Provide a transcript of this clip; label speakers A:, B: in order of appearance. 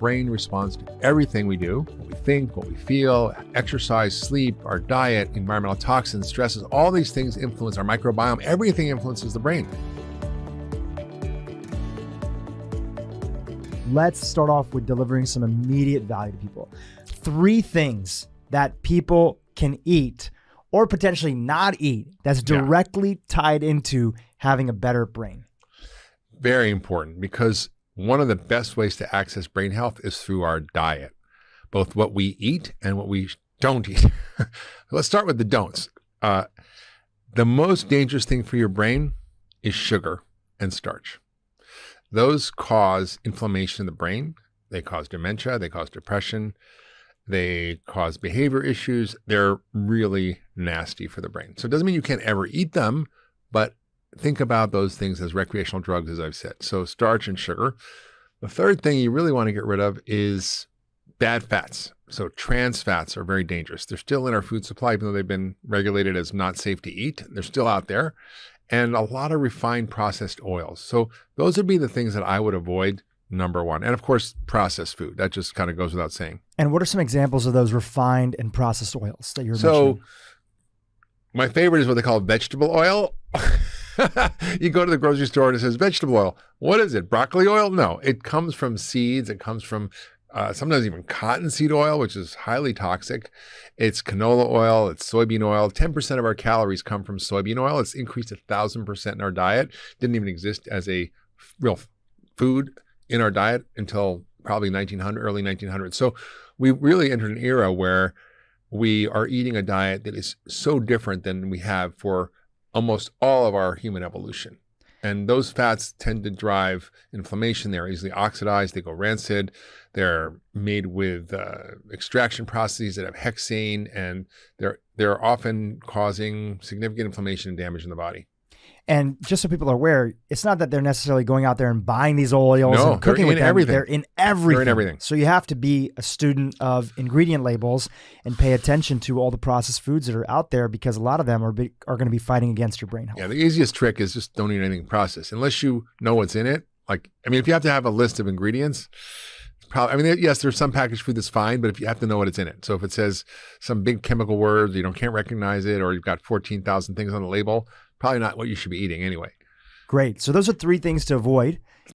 A: brain responds to everything we do, what we think, what we feel, exercise, sleep, our diet, environmental toxins, stresses, all these things influence our microbiome. Everything influences the brain.
B: Let's start off with delivering some immediate value to people. 3 things that people can eat or potentially not eat that's directly tied into having a better brain.
A: Very important, because one of the best ways to access brain health is through our diet, both what we eat and what we don't eat. Let's start with the don'ts. The most dangerous thing for your brain is sugar and starch. Those cause inflammation in the brain. They cause dementia. They cause depression. They cause behavior issues. They're really nasty for the brain. So it doesn't mean you can't ever eat them, but think about those things as recreational drugs, as I've said. So starch and sugar. The third thing you really want to get rid of is bad fats. So trans fats are very dangerous. They're still in our food supply, even though they've been regulated as not safe to eat. They're still out there. And a lot of refined processed oils. So those would be the things that I would avoid, number one. And of course, processed food. That just kind of goes without saying.
B: And what are some examples of those refined and processed oils that you're mentioning?
A: My favorite is what they call vegetable oil. You go to the grocery store and it says vegetable oil. What is it? Broccoli oil? No, it comes from seeds. It comes from sometimes even cottonseed oil, which is highly toxic. It's canola oil. It's soybean oil. 10% of our calories come from soybean oil. It's increased 1,000% in our diet. Didn't even exist as a real food in our diet until probably early 1900s. So we really entered an era where we are eating a diet that is so different than we have for almost all of our human evolution. And those fats tend to drive inflammation. They're easily oxidized. They go rancid. They're made with extraction processes that have hexane, and they're often causing significant inflammation and damage in the body.
B: And just so people are aware, it's not that they're necessarily going out there and buying these oils and cooking with them.
A: Everything.
B: They're in everything.
A: They're in everything.
B: So you have to be a student of ingredient labels and pay attention to all the processed foods that are out there, because a lot of them are going to be fighting against your brain health.
A: Yeah, the easiest trick is just don't eat anything processed unless you know what's in it. If you have to have a list of ingredients, yes, there's some packaged food that's fine, but if you have to know what it's in it. So if it says some big chemical word, you can't recognize it, or you've got 14,000 things on the label, probably not what you should be eating anyway.
B: Great. So those are 3 things to avoid.